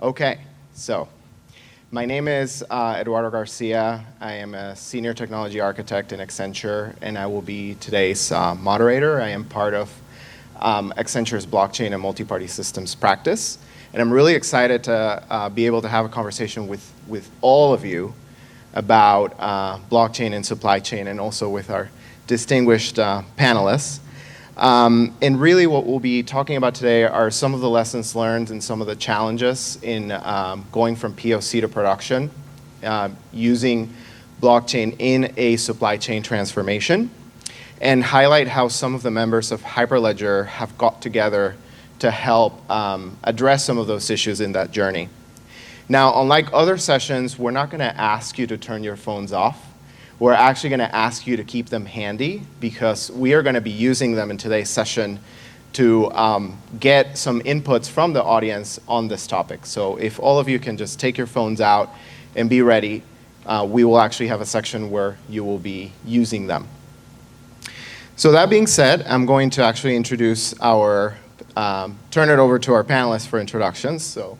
Okay, so my name is Eduardo Garcia. I am a senior technology architect in Accenture, and I will be today's moderator. I am part of Accenture's blockchain and multi-party systems practice, and I'm really excited to be able to have a conversation with all of you about blockchain and supply chain, and also with our distinguished panelists. And really what we'll be talking about today are some of the lessons learned and some of the challenges in going from POC to production using blockchain in a supply chain transformation, and highlight how some of the members of Hyperledger have got together to help address some of those issues in that journey. Now, unlike other sessions, we're not going to ask you to turn your phones off. We're actually going to ask you to keep them handy, because we are going to be using them in today's session to get some inputs from the audience on this topic. So if all of you can just take your phones out and be ready, we will actually have a section where you will be using them. So that being said, I'm going to actually introduce turn it over to our panelists for introductions. So,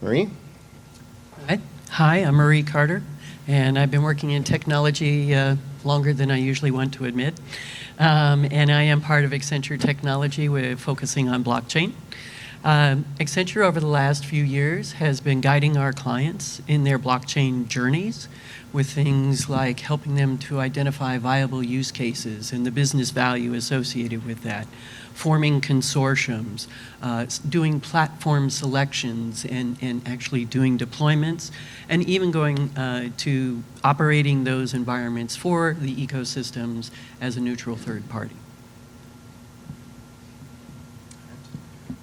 Marie? Hi, I'm Marie Carter. And I've been working in technology longer than I usually want to admit. And I am part of Accenture Technology. We're focusing on blockchain. Accenture, over the last few years, has been guiding our clients in their blockchain journeys with things like helping them to identify viable use cases and the business value associated with that, forming consortiums, doing platform selections, and actually doing deployments, and even going to operating those environments for the ecosystems as a neutral third party.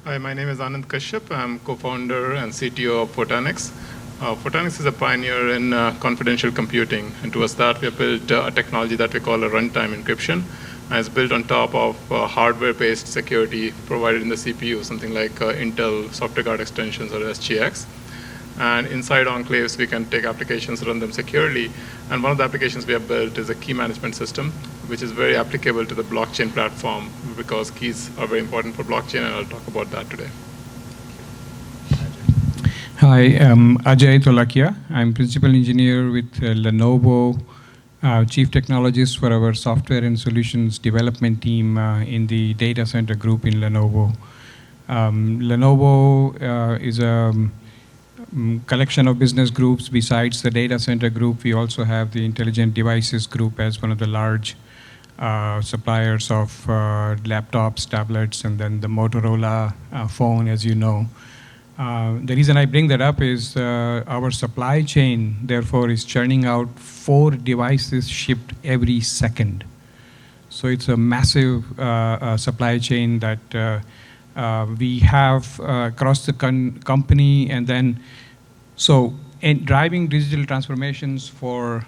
Hi, my name is Anand Kashyap. I'm co-founder and CTO of Fortanix. Fortanix is a pioneer in confidential computing, and towards that we have built a technology that we call a runtime encryption. And it's built on top of hardware-based security provided in the CPU, something like Intel software card extensions or SGX. And inside enclaves, we can take applications, run them securely. And one of the applications we have built is a key management system, which is very applicable to the blockchain platform, because keys are very important for blockchain, and I'll talk about that today. Hi, I'm Ajay Dholakia. I'm principal engineer with Lenovo, chief technologist for our software and solutions development team in the data center group in Lenovo. Lenovo is a collection of business groups. Besides the data center group, we also have the intelligent devices group as one of the large suppliers of laptops, tablets, and then the Motorola phone, as you know. The reason I bring that up is our supply chain, therefore, is churning out 4 devices shipped every second. So it's a massive supply chain that we have across the company, and then in driving digital transformations for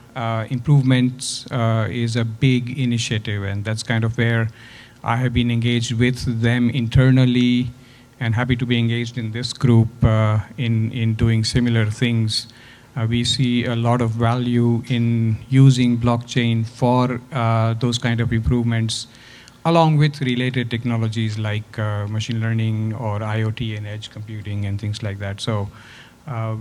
improvements is a big initiative, and that's kind of where I have been engaged with them internally, and happy to be engaged in this group in doing similar things. We see a lot of value in using blockchain for those kind of improvements, along with related technologies like machine learning or IoT and edge computing and things like that. So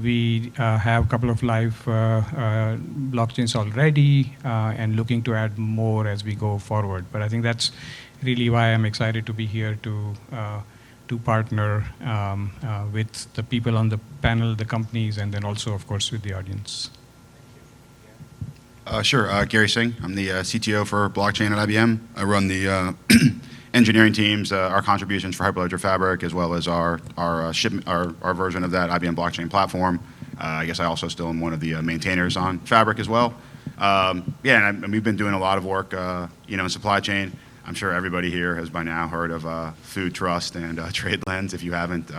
we have a couple of live blockchains already and looking to add more as we go forward. But I think that's really why I'm excited to be here to partner with the people on the panel, the companies, and then also, of course, with the audience. Sure, Gary Singh. I'm the CTO for blockchain at IBM. I run the engineering teams, our contributions for Hyperledger Fabric, as well as our version of that IBM blockchain platform. I guess I also still am one of the maintainers on Fabric as well. And we've been doing a lot of work, in supply chain. I'm sure everybody here has by now heard of Food Trust and TradeLens. If you haven't,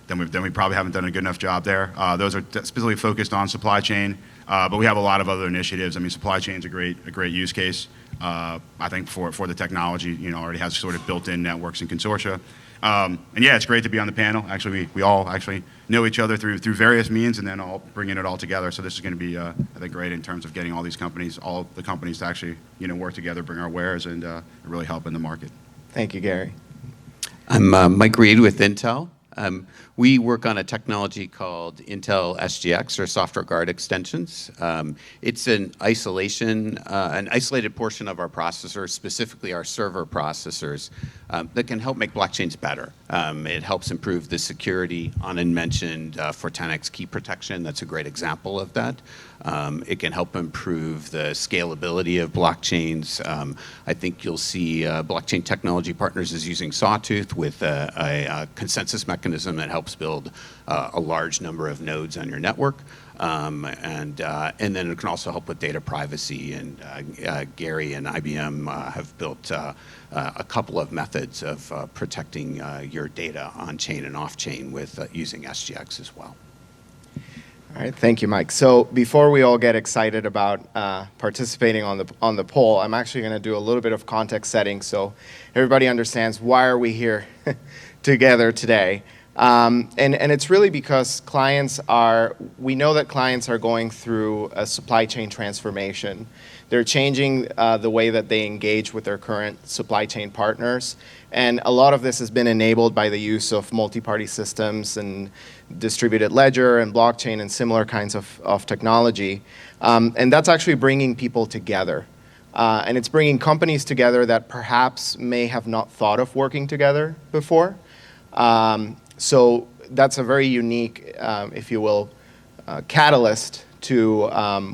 then we probably haven't done a good enough job there. Those are specifically focused on supply chain, but we have a lot of other initiatives. I mean, supply chain is a great use case. I think for the technology, already has sort of built-in networks and consortia. And yeah, it's great to be on the panel. Actually, we all actually know each other through various means, and then all bringing it all together. So this is going to be, I think, great in terms of getting all these companies, all the companies to actually, work together, bring our wares, and really help in the market. Thank you, Gary. I'm Mike Reed with Intel. We work on a technology called Intel SGX, or Software Guard Extensions. It's an isolated portion of our processor, specifically our server processors, that can help make blockchains better. It helps improve the security. Anand mentioned Fortanix key protection. That's a great example of that. It can help improve the scalability of blockchains. I think you'll see blockchain technology partners is using Sawtooth with a consensus mechanism that helps build a large number of nodes on your network. And then it can also help with data privacy. And Gari and IBM have built a couple of methods of protecting your data on-chain and off-chain with using SGX as well. All right, thank you, Mike. So before we all get excited about participating on the poll, I'm actually going to do a little bit of context setting so everybody understands why are we here together today. And it's really because we know that clients are going through a supply chain transformation. They're changing the way that they engage with their current supply chain partners. And a lot of this has been enabled by the use of multi-party systems and distributed ledger and blockchain and similar kinds of technology. And that's actually bringing people together. And it's bringing companies together that perhaps may have not thought of working together before. So that's a very unique, if you will, catalyst to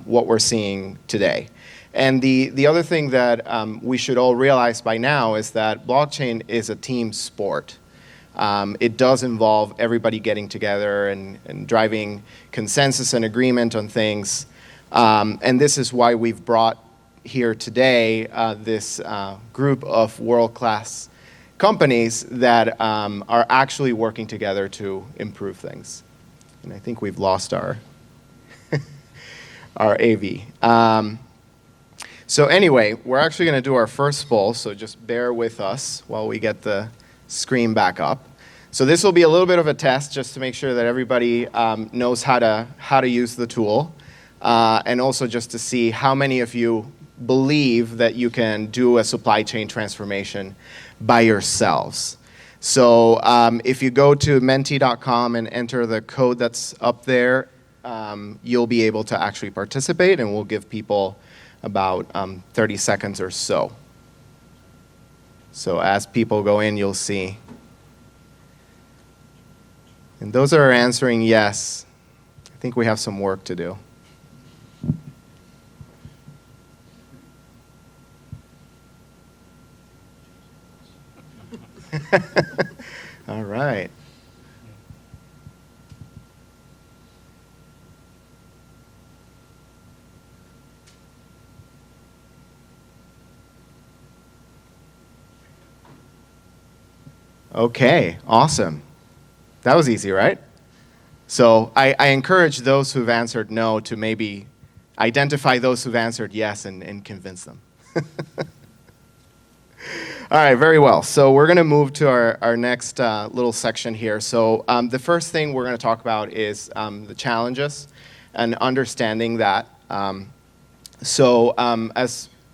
what we're seeing today. And the other thing that we should all realize by now is that blockchain is a team sport. It does involve everybody getting together and driving consensus and agreement on things. And this is why we've brought here today this group of world-class companies that are actually working together to improve things. And I think we've lost our AV. So anyway, we're actually going to do our first poll, so just bear with us while we get the screen back up. So this will be a little bit of a test just to make sure that everybody knows how to use the tool, and also just to see how many of you believe that you can do a supply chain transformation by yourselves. So if you go to menti.com and enter the code that's up there, you'll be able to actually participate, and we'll give people about 30 seconds or so. So as people go in, you'll see. And those that are answering yes, I think we have some work to do. All right. Okay, awesome. That was easy, right? So I encourage those who've answered no to maybe identify those who've answered yes and convince them. All right, very well. So we're going to move to our next little section here. So the first thing we're going to talk about is the challenges and understanding that. As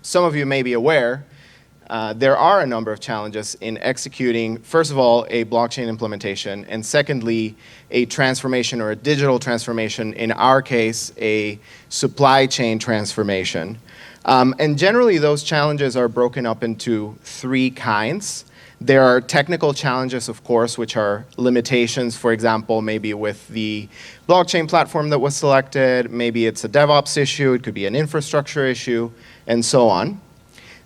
some of you may be aware, there are a number of challenges in executing, first of all, a blockchain implementation, and secondly, a transformation or a digital transformation, in our case, a supply chain transformation. And generally, those challenges are broken up into three kinds. There are technical challenges, of course, which are limitations, for example, maybe with the blockchain platform that was selected, maybe it's a DevOps issue, it could be an infrastructure issue, and so on.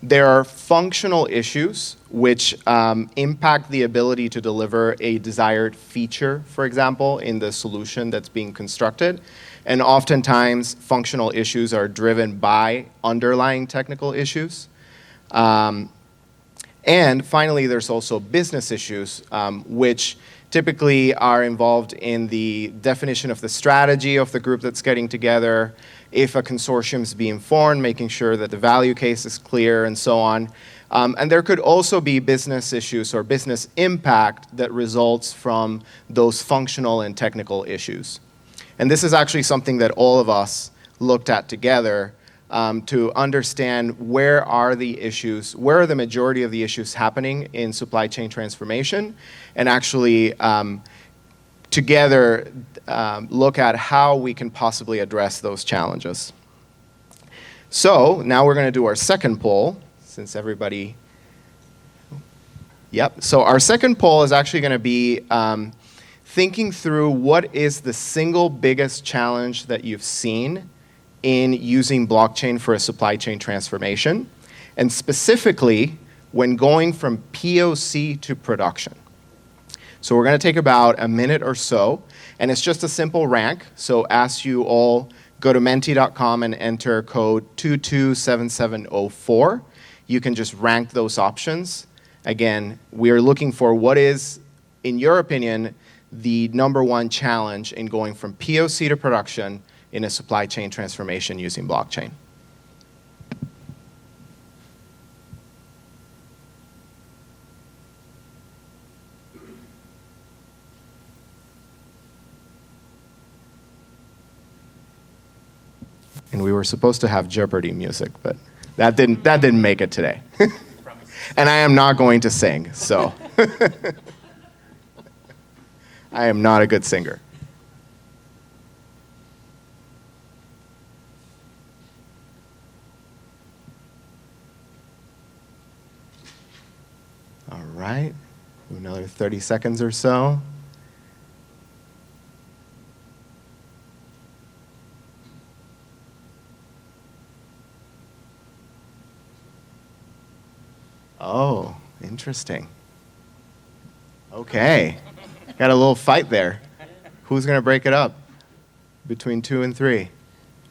There are functional issues which impact the ability to deliver a desired feature, for example, in the solution that's being constructed. And oftentimes, functional issues are driven by underlying technical issues. And finally, there's also business issues, which typically are involved in the definition of the strategy of the group that's getting together, if a consortium is being formed, making sure that the value case is clear, and so on. And there could also be business issues or business impact that results from those functional and technical issues. And this is actually something that all of us looked at together to understand where are the issues, where are the majority of the issues happening in supply chain transformation, and actually together look at how we can possibly address those challenges. So now we're going to do our second poll, since everybody. Yep. So our second poll is actually going to be thinking through what is the single biggest challenge that you've seen in using blockchain for a supply chain transformation, and specifically when going from POC to production. So we're going to take about a minute or so, and it's just a simple rank. So as you all go to menti.com and enter code 227704, you can just rank those options. Again, we are looking for what is, in your opinion, the #1 challenge in going from POC to production in a supply chain transformation using blockchain. And we were supposed to have Jeopardy music, but that didn't make it today. And I am not going to sing, so. I am not a good singer. All right, another 30 seconds or so. Oh, interesting. Okay. Got a little fight there. Who's going to break it up between 2 and 3?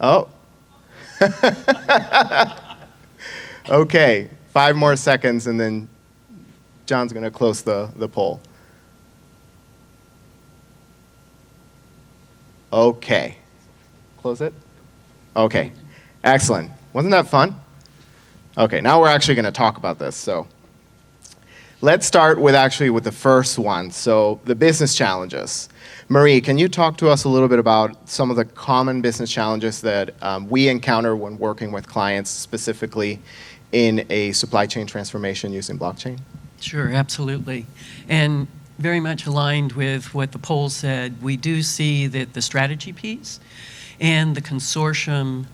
Oh. Okay. 5 more seconds, and then John's going to close the poll. Okay. Close it? Okay. Excellent. Wasn't that fun? Okay, now we're actually going to talk about this. So let's start with the first one. So the business challenges. Marie, can you talk to us a little bit about some of the common business challenges that we encounter when working with clients, specifically in a supply chain transformation using blockchain? Sure, absolutely. And very much aligned with what the poll said, we do see that the strategy piece and the consortium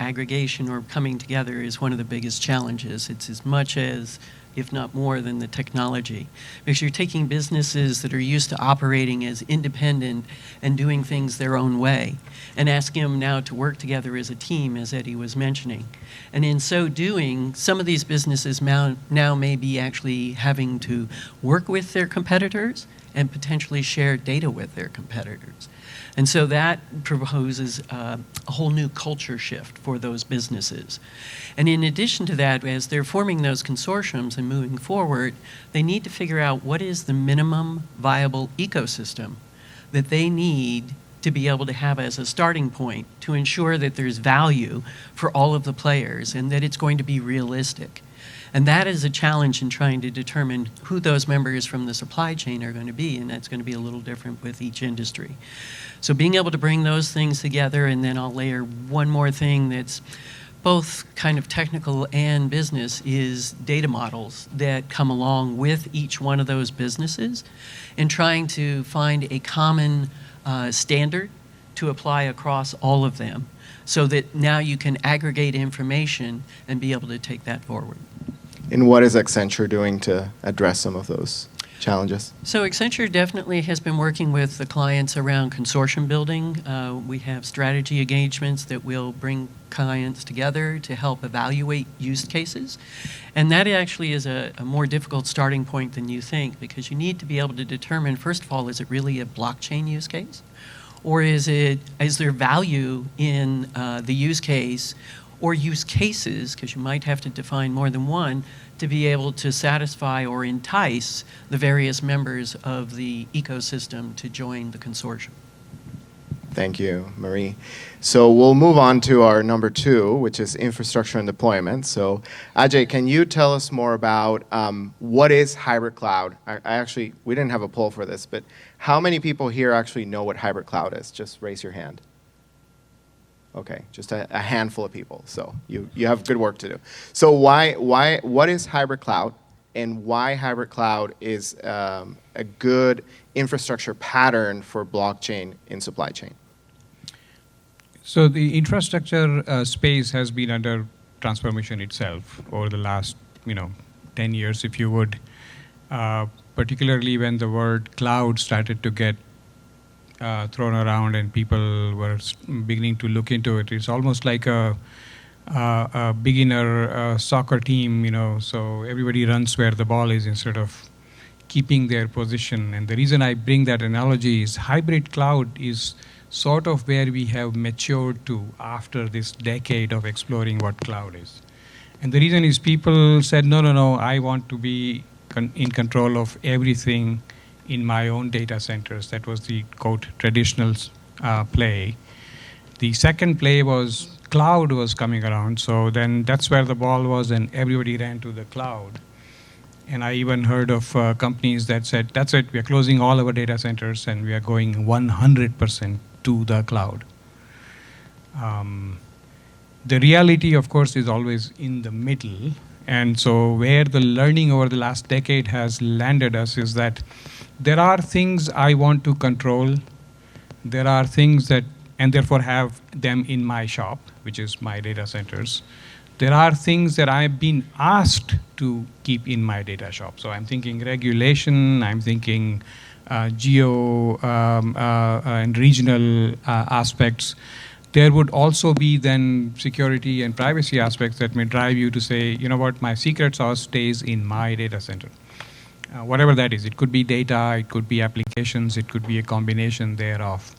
aggregation or coming together is one of the biggest challenges. It's as much as, if not more, than the technology. Because you're taking businesses that are used to operating as independent and doing things their own way and asking them now to work together as a team, as Eddie was mentioning. And in so doing, some of these businesses now may be actually having to work with their competitors and potentially share data with their competitors. And so that proposes a whole new culture shift for those businesses. And in addition to that, as they're forming those consortiums and moving forward, they need to figure out what is the minimum viable ecosystem that they need to be able to have as a starting point to ensure that there's value for all of the players and that it's going to be realistic. And that is a challenge in trying to determine who those members from the supply chain are going to be, and that's going to be a little different with each industry. So being able to bring those things together, and then I'll layer one more thing that's both kind of technical and business, is data models that come along with each one of those businesses, and trying to find a common standard to apply across all of them, so that now you can aggregate information and be able to take that forward. And what is Accenture doing to address some of those challenges? So Accenture definitely has been working with the clients around consortium building. We have strategy engagements that will bring clients together to help evaluate use cases. And that actually is a more difficult starting point than you think, because you need to be able to determine, first of all, is it really a blockchain use case? Or is there value in the use case or use cases, because you might have to define more than one, to be able to satisfy or entice the various members of the ecosystem to join the consortium. Thank you, Marie. So we'll move on to our number 2, which is infrastructure and deployment. So Ajay, can you tell us more about what is hybrid cloud? We didn't have a poll for this, but how many people here actually know what hybrid cloud is? Just raise your hand. Okay, just a handful of people. So you have good work to do. So what is hybrid cloud, and why hybrid cloud is a good infrastructure pattern for blockchain in supply chain. So the infrastructure space has been under transformation itself over the last, 10 years, if you would. Particularly when the word cloud started to get thrown around and people were beginning to look into it. It's almost like a beginner soccer team, so everybody runs where the ball is instead of keeping their position. And the reason I bring that analogy is hybrid cloud is sort of where we have matured to after this decade of exploring what cloud is. And the reason is people said, no, I want to be in control of everything in my own data centers. That was the, quote, traditional play. The second play was cloud was coming around, so then that's where the ball was and everybody ran to the cloud. And I even heard of companies that said, that's it, we are closing all our data centers and we are going 100% to the cloud. The reality, of course, is always in the middle. And so where the learning over the last decade has landed us is that there are things I want to control. There are things that, and therefore have them in my shop, which is my data centers. There are things that I've been asked to keep in my data shop. So I'm thinking regulation, I'm thinking geo and regional aspects. There would also be then security and privacy aspects that may drive you to say, you know what, my secret sauce stays in my data center. Whatever that is. It could be data, it could be applications, it could be a combination thereof.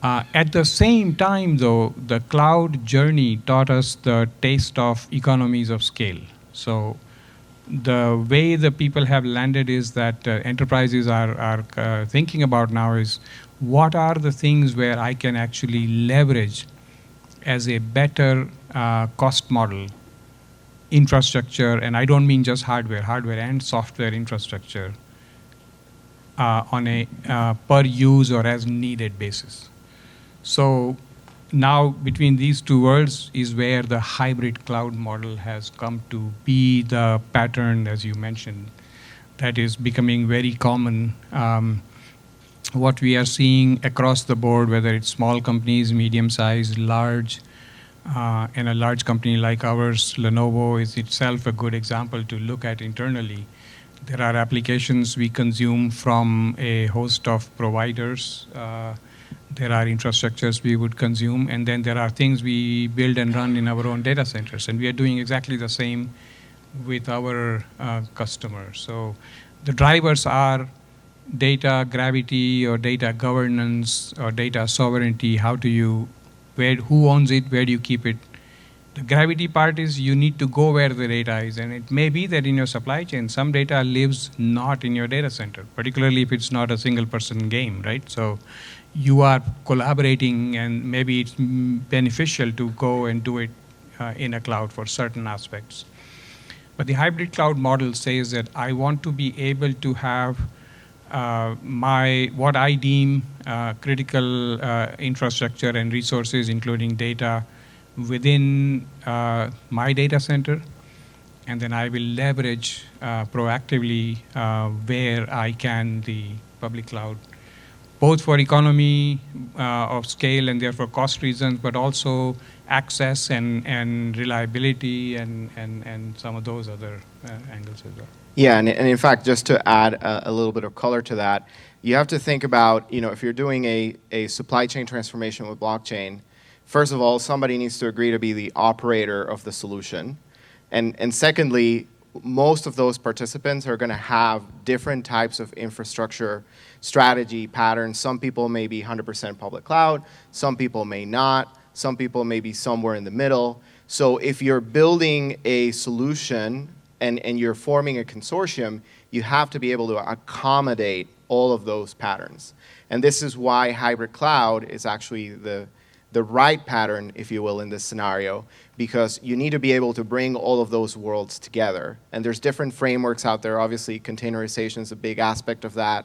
At the same time, though, the cloud journey taught us the taste of economies of scale. So the way the people have landed is that enterprises are thinking about now is what are the things where I can actually leverage as a better cost model infrastructure, and I don't mean just hardware and software infrastructure on a per use or as needed basis. So now between these two worlds is where the hybrid cloud model has come to be the pattern, as you mentioned, that is becoming very common. What we are seeing across the board, whether it's small companies, medium-sized, large, and a large company like ours, Lenovo is itself a good example to look at internally. There are applications we consume from a host of providers. There are infrastructures we would consume, and then there are things we build and run in our own data centers. And we are doing exactly the same with our customers. So the drivers are data gravity or data governance or data sovereignty. How do you, who owns it, where do you keep it? The gravity part is you need to go where the data is, and it may be that in your supply chain, some data lives not in your data center, particularly if it's not a single person game, right? So you are collaborating, and maybe it's beneficial to go and do it in a cloud for certain aspects. But the hybrid cloud model says that I want to be able to have what I deem critical infrastructure and resources, including data, within my data center, and then I will leverage proactively where I can the public cloud, both for economy of scale and therefore cost reasons, but also access and reliability and some of those other angles as well. Yeah, and in fact, just to add a little bit of color to that, you have to think about, if you're doing a supply chain transformation with blockchain, first of all, somebody needs to agree to be the operator of the solution. And secondly, most of those participants are going to have different types of infrastructure strategy patterns. Some people may be 100% public cloud, some people may not, some people may be somewhere in the middle. So if you're building a solution and you're forming a consortium, you have to be able to accommodate all of those patterns. And this is why hybrid cloud is actually the right pattern, if you will, in this scenario, because you need to be able to bring all of those worlds together. And there's different frameworks out there. Obviously, containerization is a big aspect of that.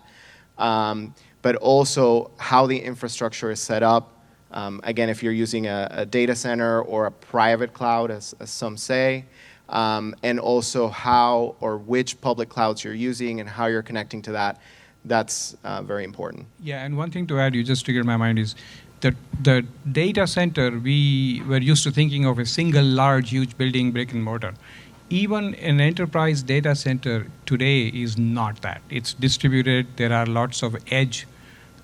But also how the infrastructure is set up. Again, if you're using a data center or a private cloud, as some say, and also how or which public clouds you're using and how you're connecting to that. That's very important. Yeah, and one thing to add, you just triggered my mind, is that the data center, we were used to thinking of a single large, huge building, brick and mortar. Even an enterprise data center today is not that. It's distributed. There are lots of edge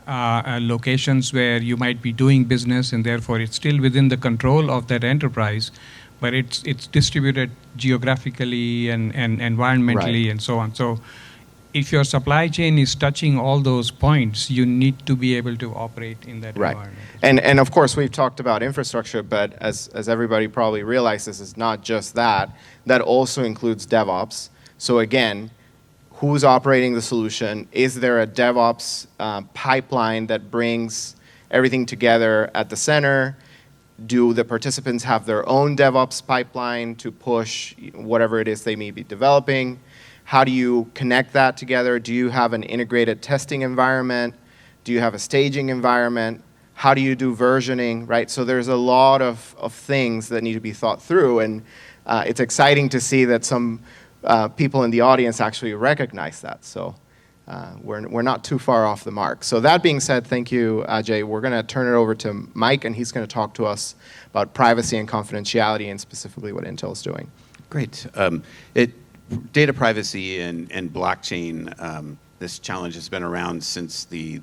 locations where you might be doing business, and therefore it's still within the control of that enterprise, but it's distributed geographically and environmentally, Right. and so on. So if your supply chain is touching all those points, you need to be able to operate in that Right. environment. And of course, we've talked about infrastructure, but as everybody probably realizes, it's not just that. That also includes DevOps. So again, who's operating the solution? Is there a DevOps pipeline that brings everything together at the center? Do the participants have their own DevOps pipeline to push whatever it is they may be developing? How do you connect that together? Do you have an integrated testing environment? Do you have a staging environment? How do you do versioning, right? So there's a lot of things that need to be thought through, and it's exciting to see that some people in the audience actually recognize that. So we're not too far off the mark. So that being said, thank you, Ajay. We're going to turn it over to Mike, and he's going to talk to us about privacy and confidentiality and specifically what Intel is doing. Great. Data privacy and blockchain, this challenge has been around since the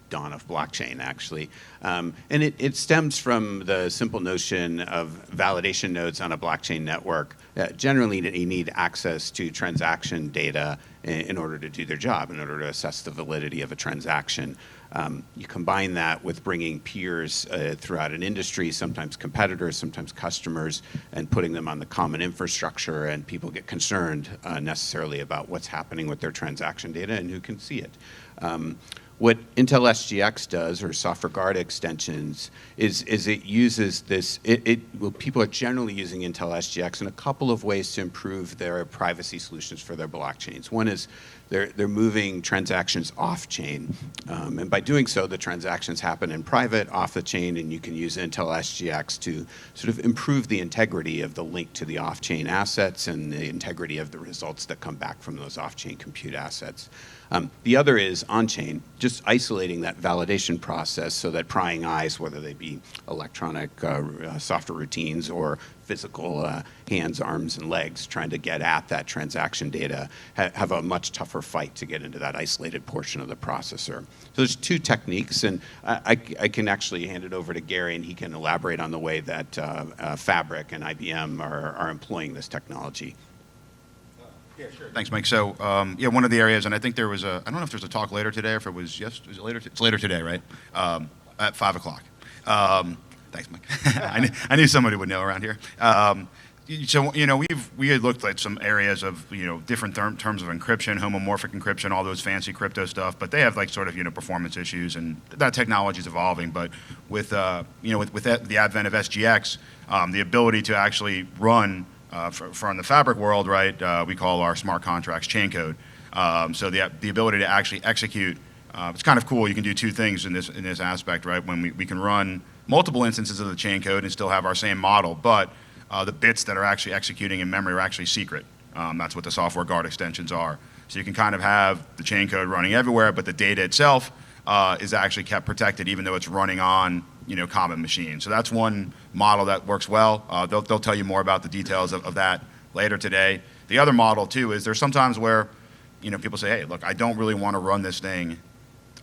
dawn of blockchain, actually. And it stems from the simple notion of validation nodes on a blockchain network. Generally, you need access to transaction data in order to do their job, in order to assess the validity of a transaction. You combine that with bringing peers throughout an industry, sometimes competitors, sometimes customers, and putting them on the common infrastructure, and people get concerned necessarily about what's happening with their transaction data and who can see it. What Intel SGX does, or software guard extensions, is it uses this, well, people are generally using Intel SGX in a couple of ways to improve their privacy solutions for their blockchains. One is they're moving transactions off-chain, and by doing so, the transactions happen in private, off the chain, and you can use Intel SGX to sort of improve the integrity of the link to the off-chain assets and the integrity of the results that come back from those off-chain compute assets. The other is on-chain, just isolating that validation process so that prying eyes, whether they be electronic software routines or physical hands, arms, and legs trying to get at that transaction data, have a much tougher fight to get into that isolated portion of the processor. So there's two techniques, and I can actually hand it over to Gary, and he can elaborate on the way that Fabric and IBM are employing this technology. Yeah, sure. Thanks, Mike. So, yeah, one of the areas, and I think there was I don't know if there's a talk later today or if it was is it later? It's later today, right? At 5 o'clock. Thanks, Mike. I knew somebody would know around here. So, we had looked at some areas of, different terms of encryption, homomorphic encryption, all those fancy crypto stuff, but they have like sort of, performance issues, and that technology is evolving. But with, with the advent of SGX, the ability to actually run from the Fabric world, right, we call our smart contracts chain code. So the ability to actually execute, it's kind of cool. You can do two things in this aspect, right? When we can run multiple instances of the chain code and still have our same model, but the bits that are actually executing in memory are actually secret. That's what the software guard extensions are. So you can kind of have the chain code running everywhere, but the data itself is actually kept protected, even though it's running on common machines. So that's one model that works well. They'll tell you more about the details of that later today. The other model too is there's sometimes where people say, hey, look, I don't really want to run this thing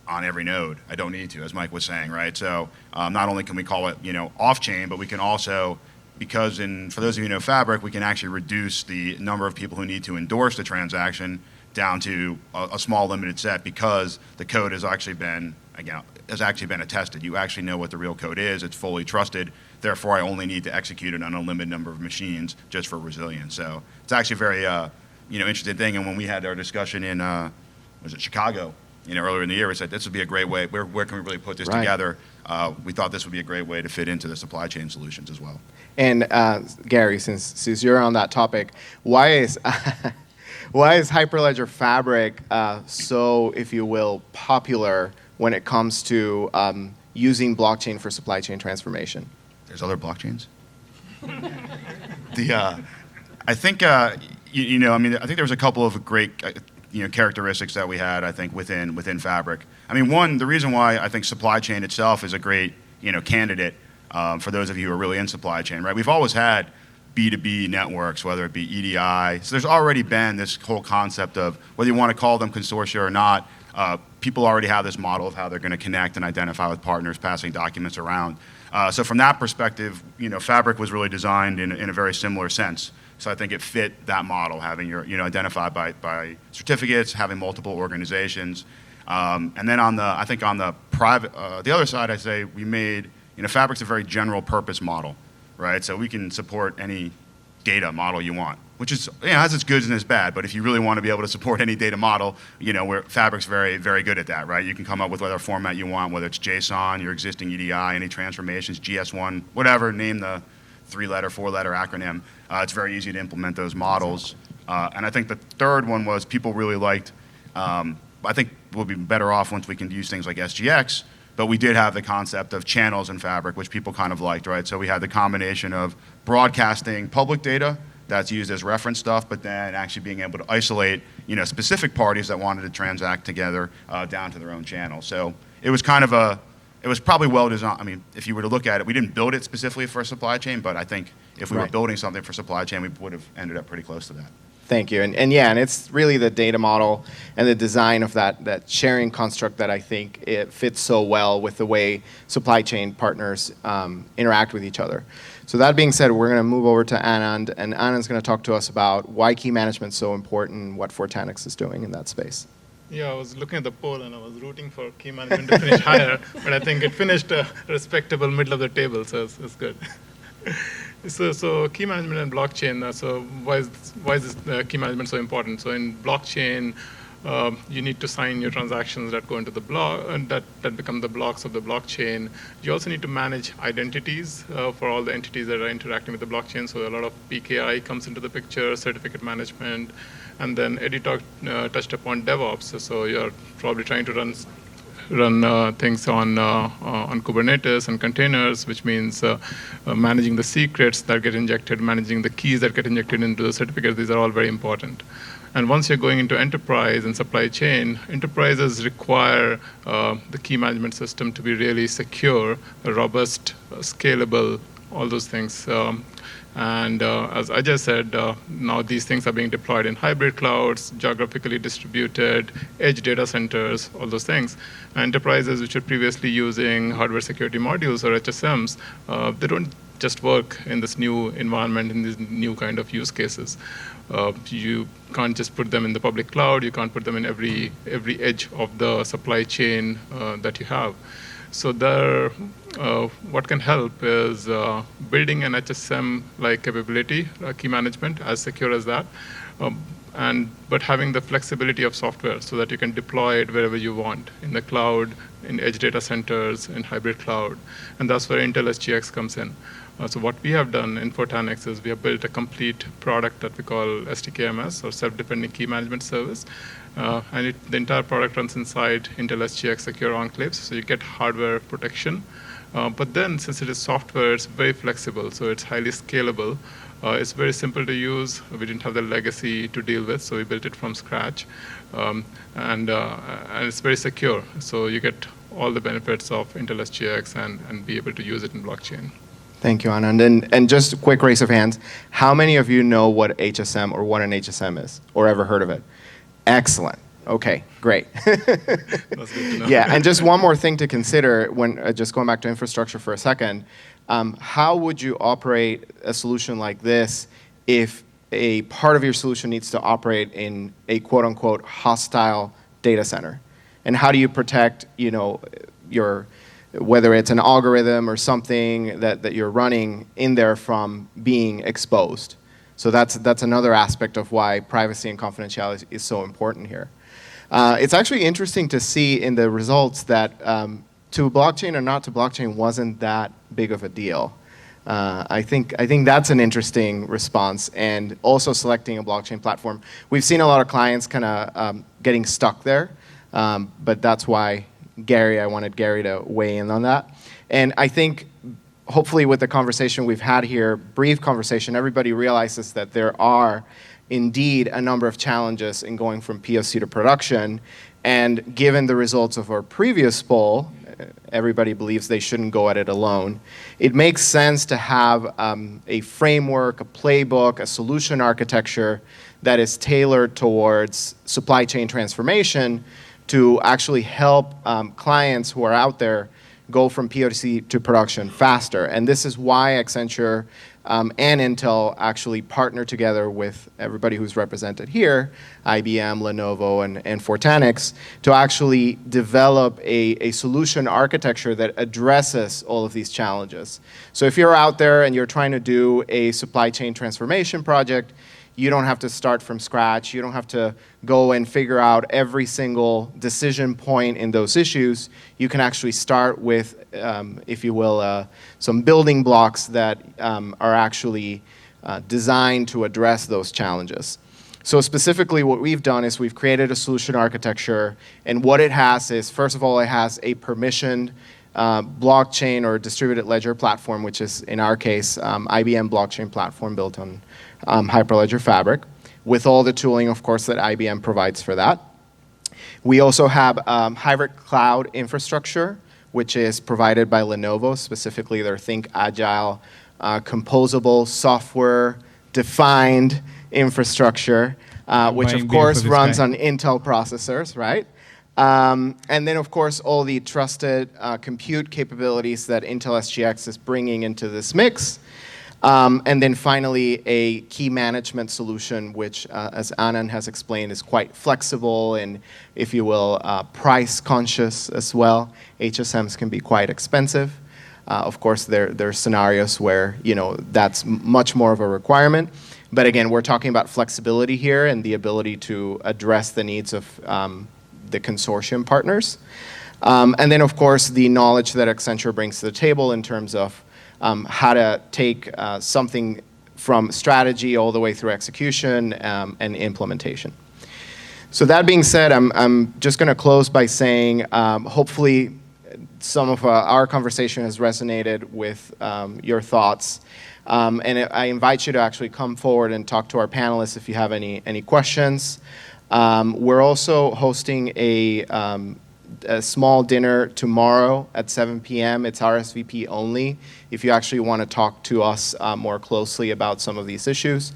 on every node. I don't need to, as Mike was saying, right? So not only can we call it off-chain, but we can also, because for those of you who know Fabric, we can actually reduce the number of people who need to endorse the transaction down to a small limited set, because the code has actually been attested. You actually know what the real code is. It's fully trusted. Therefore, I only need to execute it on a limited number of machines just for resilience. So it's actually a very interesting thing. And when we had our discussion in Chicago, earlier in the year, we said this would be a great way. Where can we really put this together? We thought this would be a great way to fit into the supply chain solutions as well. And Gary, since you're on that topic, why is Hyperledger Fabric so, if you will, popular when it comes to using blockchain for supply chain transformation? There's other blockchains. I think, I mean, I think there was a couple of great, characteristics that we had, I think, within Fabric. I mean, one, the reason why I think supply chain itself is a great, candidate for those of you who are really in supply chain, right? We've always had B2B networks, whether it be EDI. So there's already been this whole concept of whether you want to call them consortia or not, people already have this model of how they're going to connect and identify with partners, passing documents around. So from that perspective, Fabric was really designed in a very similar sense. So I think it fit that model, having your, identified by certificates, having multiple organizations. And then I think on the private, the other side, I say we made, Fabric's a very general purpose model, right? So we can support any data model you want, which is, has its goods and its bad, but if you really want to be able to support any data model, where Fabric's very, very good at that, right? You can come up with whatever format you want, whether it's JSON, your existing EDI, any transformations, GS1, whatever, name the 3-letter, 4-letter acronym. It's very easy to implement those models. And I think the third one was people really liked, I think we'll be better off once we can use things like SGX, but we did have the concept of channels in Fabric, which people kind of liked, right? So we had the combination of broadcasting public data that's used as reference stuff, but then actually being able to isolate, specific parties that wanted to transact together down to their own channel. So it was kind of it was probably well designed. I mean, if you were to look at it, we didn't build it specifically for supply chain, but I think if we were building something for supply chain, we would have ended up pretty close to that. Thank you. And it's really the data model and the design of that sharing construct that I think it fits so well with the way supply chain partners interact with each other. So that being said, we're going to move over to Anand, and Anand's going to talk to us about why key management is so important and what Fortanix is doing in that space. Yeah, I was looking at the poll and I was rooting for key management to finish higher, but I think it finished a respectable middle of the table, so it's good. So key management and blockchain. So why is this key management so important? So in blockchain, you need to sign your transactions that go into the block and that become the blocks of the blockchain. You also need to manage identities for all the entities that are interacting with the blockchain. So a lot of PKI comes into the picture, certificate management, and then Eddie touched upon DevOps. So you're probably trying to run things on Kubernetes and containers, which means managing the secrets that get injected, managing the keys that get injected into the certificates. These are all very important. And once you're going into enterprise and supply chain, enterprises require the key management system to be really secure, robust, scalable, all those things. And as Ajay said, now these things are being deployed in hybrid clouds, geographically distributed, edge data centers, all those things. Enterprises which were previously using hardware security modules or HSMs, they don't just work in this new environment, in these new kind of use cases. You can't just put them in the public cloud. You can't put them in every edge of the supply chain that you have. So there, what can help is building an HSM-like capability, key management, as secure as that, but having the flexibility of software so that you can deploy it wherever you want, in the cloud, in edge data centers, in hybrid cloud. And that's where Intel SGX comes in. So what we have done in Fortanix is we have built a complete product that we call SDKMS, or Self-Depending Key Management Service. And the entire product runs inside Intel SGX Secure Enclaves, so you get hardware protection. But then, since it is software, it's very flexible, so it's highly scalable. It's very simple to use. We didn't have the legacy to deal with, so we built it from scratch. And it's very secure, so you get all the benefits of Intel SGX and be able to use it in blockchain. Thank you, Anand. And just a quick raise of hands. How many of you know what HSM or what an HSM is or ever heard of it? Excellent. Okay, great. That's good to know. Yeah, and just one more thing to consider when just going back to infrastructure for a second. How would you operate a solution like this if a part of your solution needs to operate in a quote unquote hostile data center? And how do you protect, your whether it's an algorithm or something that you're running in there from being exposed? So that's another aspect of why privacy and confidentiality is so important here. It's actually interesting to see in the results that to blockchain or not to blockchain wasn't that big of a deal. I think that's an interesting response, and also selecting a blockchain platform. We've seen a lot of clients kind of getting stuck there, but that's why I wanted Gary to weigh in on that. And I think hopefully with the conversation we've had here, brief conversation, everybody realizes that there are indeed a number of challenges in going from POC to production. And given the results of our previous poll, everybody believes they shouldn't go at it alone. It makes sense to have a framework, a playbook, a solution architecture that is tailored towards supply chain transformation to actually help clients who are out there go from POC to production faster. And this is why Accenture and Intel actually partner together with everybody who's represented here, IBM, Lenovo, and Fortanix, to actually develop a solution architecture that addresses all of these challenges. So if you're out there and you're trying to do a supply chain transformation project, you don't have to start from scratch. You don't have to go and figure out every single decision point in those issues. You can actually start with, if you will, some building blocks that are actually designed to address those challenges. So specifically what we've done is we've created a solution architecture, and what it has is, first of all, it has a permissioned blockchain or distributed ledger platform, which is, in our case, IBM blockchain platform built on Hyperledger Fabric, with all the tooling, of course, that IBM provides for that. We also have hybrid cloud infrastructure, which is provided by Lenovo, specifically their Think Agile, composable, software-defined infrastructure, which of course runs on Intel processors, right? And then, of course, all the trusted compute capabilities that Intel SGX is bringing into this mix. And then finally, a key management solution, which, as Anand has explained, is quite flexible and, if you will, price conscious as well. HSMs can be quite expensive. Of course, there are scenarios where, that's much more of a requirement. But again, we're talking about flexibility here and the ability to address the needs of the consortium partners. And then, of course, the knowledge that Accenture brings to the table in terms of how to take something from strategy all the way through execution and implementation. So that being said, I'm just going to close by saying hopefully some of our conversation has resonated with your thoughts. And I invite you to actually come forward and talk to our panelists if you have any questions. We're also hosting a small dinner tomorrow at 7 p.m. It's RSVP only. If you actually want to talk to us more closely about some of these issues,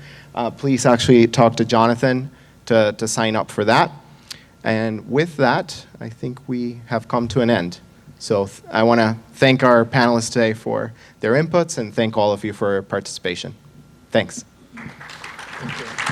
please actually talk to Jonathan to sign up for that. And with that, I think we have come to an end. So I want to thank our panelists today for their inputs and thank all of you for your participation. Thanks. Thank you.